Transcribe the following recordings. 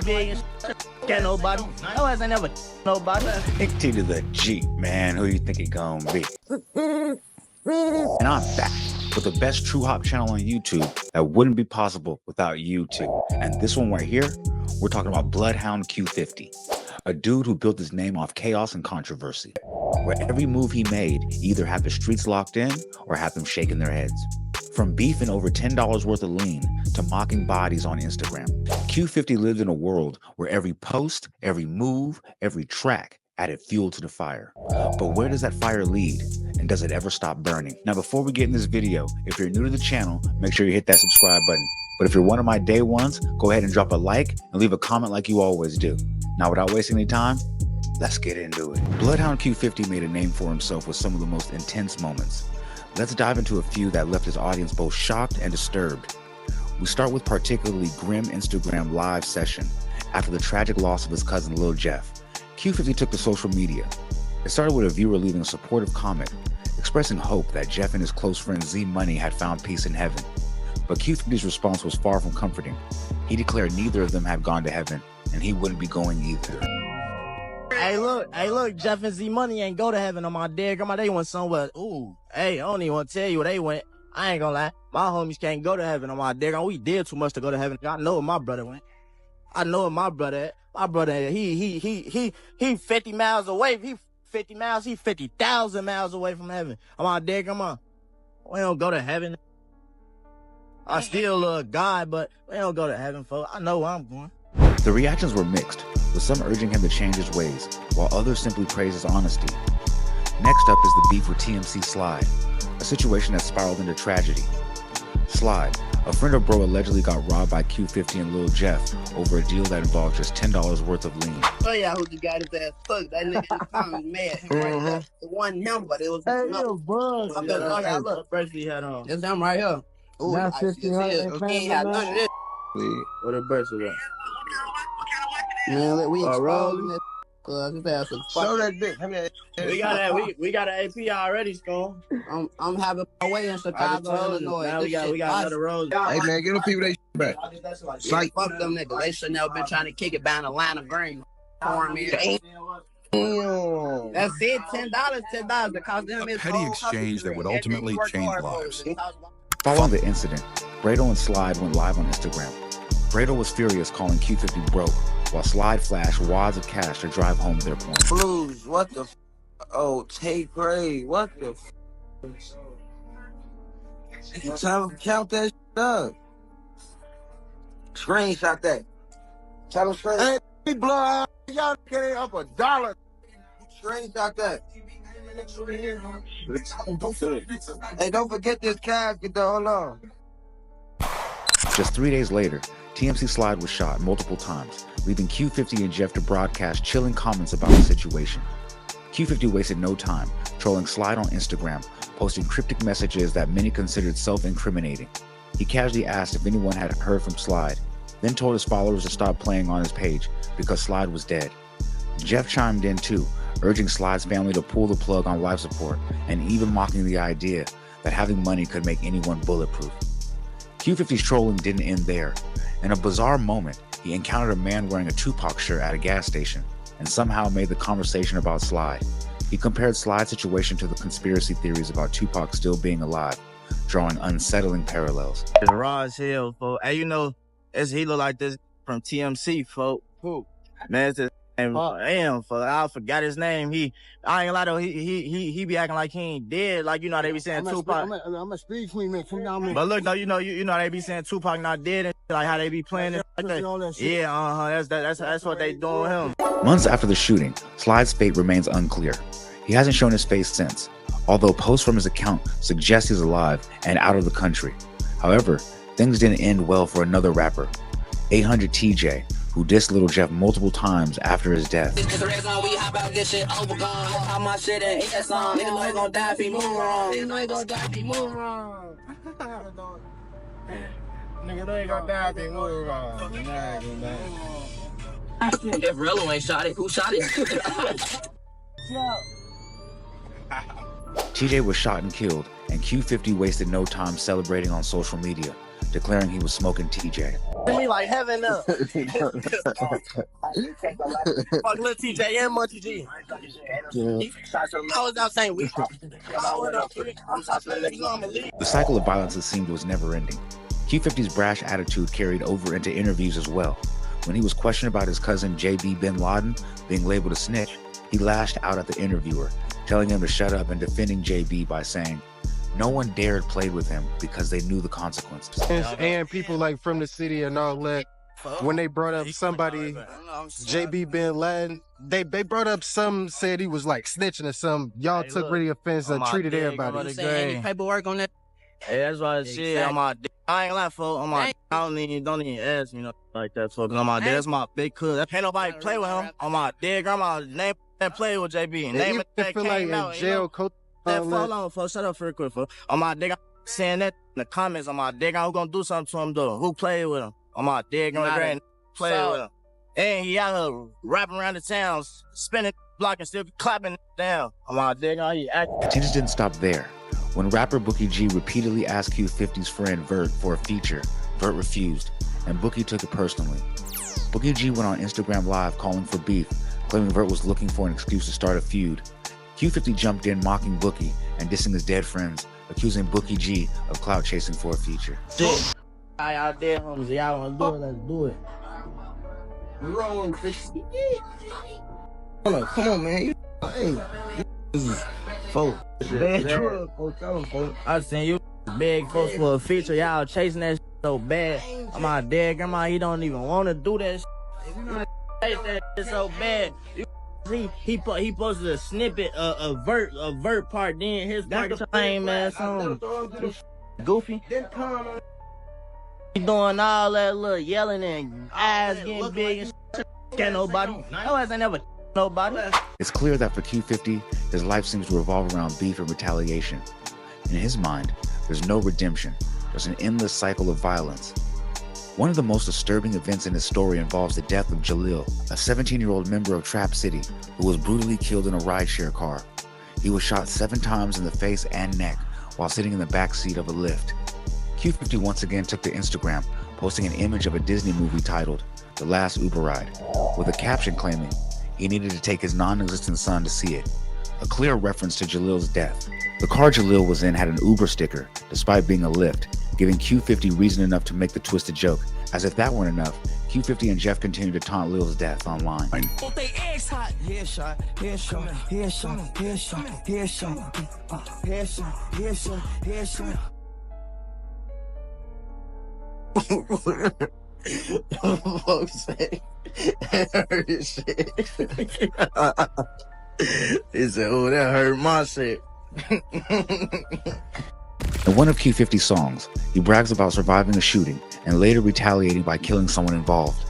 big and got nobody. No ass ain't never nobody. Think T to the G, man. Who you think he gon' be? And I'm back with the best true hop channel on YouTube that wouldn't be possible without you two. And this one right here, we're talking about Bloodhound Q50, a dude who built his name off chaos and controversy, where every move he made either had the streets locked in or had them shaking their heads. From beefing over $10 worth of lean to mocking bodies on Instagram, Q50 lived in a world where every post, every move, every track added fuel to the fire. But where does that fire lead? And does it ever stop burning? Now, before we get in this video, if you're new to the channel, make sure you hit that subscribe button. But if you're one of my day ones, go ahead and drop a like and leave a comment like you always do. Now, without wasting any time, let's get into it. Bloodhound Q50 made a name for himself with some of the most intense moments. Let's dive into a few that left his audience both shocked and disturbed. We start with particularly grim Instagram live session after the tragic loss of his cousin Lil Jeff. Q50 took to social media. It started with a viewer leaving a supportive comment, expressing hope that Jeff and his close friend Z Money had found peace in heaven. But Q50's response was far from comforting. He declared neither of them had gone to heaven, and he wouldn't be going either. Hey, look, Jeff and Z Money ain't go to heaven on my dead grandma. They went somewhere. Ooh, hey, I don't even want to tell you where they went. I ain't gonna lie. My homies can't go to heaven on my dead grandma. We did too much to go to heaven. I know where my brother went. I know where my brother at. My brother, he 50 miles away. He 50 miles, he 50,000 miles away from heaven. On my dead grandma. We don't go to heaven. I still love God, but we don't go to heaven, folks. I know where I'm going. The reactions were mixed, with some urging him to change his ways, while others simply praised his honesty. Next up is the beef with TMC Slide, a situation that spiraled into tragedy. Slide, a friend of bro, allegedly got robbed by Q50 and Lil Jeff over a deal that involved just $10 worth of lean. Oh yeah, who just got his ass fucked? That nigga was mad. It wasn't him, but it was. Hey, yo, bro. Look, first he had on. it's him right here. Ooh, Now I 1500 he ain't had none of this. What a burst of that? Man, we Rolling. exposing this. His ass was Show fucked. that dick. We got an AP already, Skull. I'm having my way in Chicago, Illinois. Now we This shit got another rose. Hey man, get them people they back. Yeah, Psych. fuck them niggas. They should never been trying to kick it down the line of green. Damn. That's it. $10. The cost them is petty exchange that would ultimately change lives. Following the incident, Brado and Slide went live on Instagram. Brado was furious, calling Q50 broke, while Slide flashed wads of cash to drive home their point. Blues, what the oh, take grade, what the tell him count that up. Screenshot that. Tell him straight. Hey, blood, y'all getting up $1. Screenshot that. Hey, don't forget this casket though, hold on. Just 3 days later, TMC Slide was shot multiple times, leaving Q50 and Jeff to broadcast chilling comments about the situation. Q50 wasted no time, trolling Slide on Instagram, posting cryptic messages that many considered self-incriminating. He casually asked if anyone had heard from Slide, then told his followers to stop playing on his page because Slide was dead. Jeff chimed in too, urging Slide's family to pull the plug on life support and even mocking the idea that having money could make anyone bulletproof. Q50's trolling didn't end there. In a bizarre moment, he encountered a man wearing a Tupac shirt at a gas station and somehow made the conversation about Slide. He compared Slide's situation to the conspiracy theories about Tupac still being alive, drawing unsettling parallels. It's raw as hell, folks. Hey, you know, he look like this from TMC, folks. Who? Man, it's this damn, folks. I forgot his name. I ain't gonna lie though, he be acting like he ain't dead. Like, you know, they be saying Tupac. I'm a speed queen, man. Come down, man. But look though, you know they be saying Tupac not dead and like how they be playing it. Yeah, that's what they doing him. Months after the shooting, Slide's fate remains unclear. He hasn't shown his face since, although posts from his account suggest he's alive and out of the country. However, things didn't end well for another rapper, 800 TJ, who dissed Lil Jeff multiple times after his death. If Rello ain't shot it, who shot it? TJ was shot and killed, and Q50 wasted no time celebrating on social media, declaring he was smoking TJ. To me like heaven up. Fuck little TJ and Munchie G. I was out saying we. The cycle of violence, it seemed, was never ending. Q50's brash attitude carried over into interviews as well. When he was questioned about his cousin JB bin Laden being labeled a snitch, he lashed out at the interviewer, telling him to shut up and defending JB by saying, no one dared play with him because they knew the consequences. And people like from the city and all that, when they brought up somebody, JB bin Laden, they brought up some, said he was like snitching or something. Y'all took really offense and treated everybody. Any paperwork on that? Hey, that's why shit on my dick. I ain't gonna lie, folks. On my don't even ask me like that, folks. On my dick, that's my big cuz. Can't nobody play with him. On my dead grandma, name that play with JB. Name it that came out. Jail, hold on, folks. Shut up for a quick, folks. On my dick, I'm saying that in the comments. On my dick, I'm gonna do something to him though. Who played with him? On my dead grandma, play with him. And he out here rapping around the town, spinning block and still clapping down. On my dick, he acting. Attention didn't stop there. When rapper Bookie G repeatedly asked Q50's friend Vert for a feature, Vert refused, and Bookie took it personally. Bookie G went on Instagram Live calling for beef, claiming Vert was looking for an excuse to start a feud. Q50 jumped in mocking Bookie and dissing his dead friends, accusing Bookie G of clout chasing for a feature. Y'all dead homies, y'all wanna do it, let's do it. Wrong, come on, man. Hey, this is folks. Bad drug, folks. I seen you big folks for a feature. Y'all chasing that so bad. My dead grandma, he don't even want to do that. Chase that so bad. He posted a snippet a vert part. Then his part lame ass song. Goofy. He doing all that little yelling and eyes getting big and shit. Can't nobody. No ass ain't never nobody. It's clear that for Q50, his life seems to revolve around beef and retaliation. In his mind, there's no redemption, just an endless cycle of violence. One of the most disturbing events in his story involves the death of Jalil, a 17-year-old member of Trap City who was brutally killed in a rideshare car. He was shot 7 times in the face and neck while sitting in the back seat of a Lyft. Q50 once again took to Instagram, posting an image of a Disney movie titled The Last Uber Ride, with a caption claiming he needed to take his non-existent son to see it, a clear reference to Jalil's death. The car Jalil was in had an Uber sticker, despite being a Lyft, giving Q50 reason enough to make the twisted joke. As if that weren't enough, Q50 and Jeff continued to taunt Lil's death online. Folks say, heard this shit. He said, oh, that hurt my shit. In one of Q50's songs, he brags about surviving a shooting and later retaliating by killing someone involved.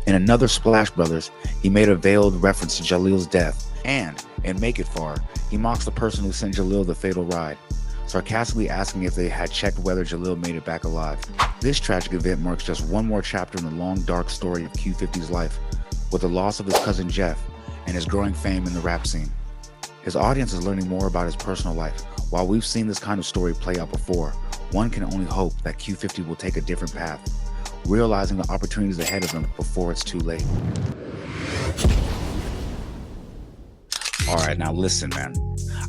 In another Splash Brothers, he made a veiled reference to Jalil's death, and in Make It Far, he mocks the person who sent Jalil the fatal ride, sarcastically asking if they had checked whether Jalil made it back alive. This tragic event marks just one more chapter in the long, dark story of Q50's life, with the loss of his cousin Jeff and his growing fame in the rap scene. His audience is learning more about his personal life. While we've seen this kind of story play out before, one can only hope that Q50 will take a different path, realizing the opportunities ahead of him before it's too late. All right, now listen, man.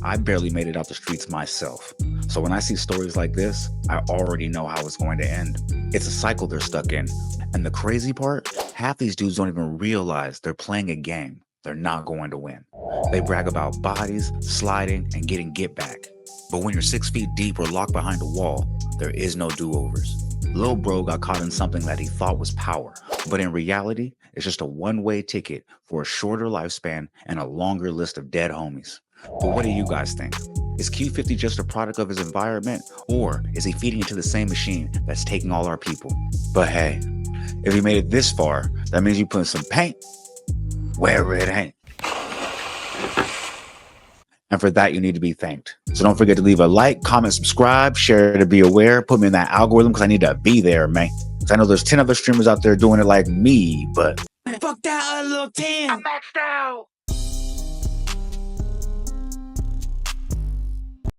I barely made it out the streets myself. So when I see stories like this, I already know how it's going to end. It's a cycle they're stuck in. And the crazy part, half these dudes don't even realize they're playing a game they're not going to win. They brag about bodies, sliding, and getting get back. But when you're 6 feet deep or locked behind a wall, there is no do-overs. Lil Bro got caught in something that he thought was power, but in reality, it's just a one-way ticket for a shorter lifespan and a longer list of dead homies. But what do you guys think? Is Q50 just a product of his environment, or is he feeding into the same machine that's taking all our people? But hey, if you made it this far, that means you put some paint where it ain't. And for that, you need to be thanked. So don't forget to leave a like, comment, subscribe, share to be aware, put me in that algorithm because I need to be there, man. Because I know there's 10 other streamers out there doing it like me, but Fuck that little 10. I'm maxed out.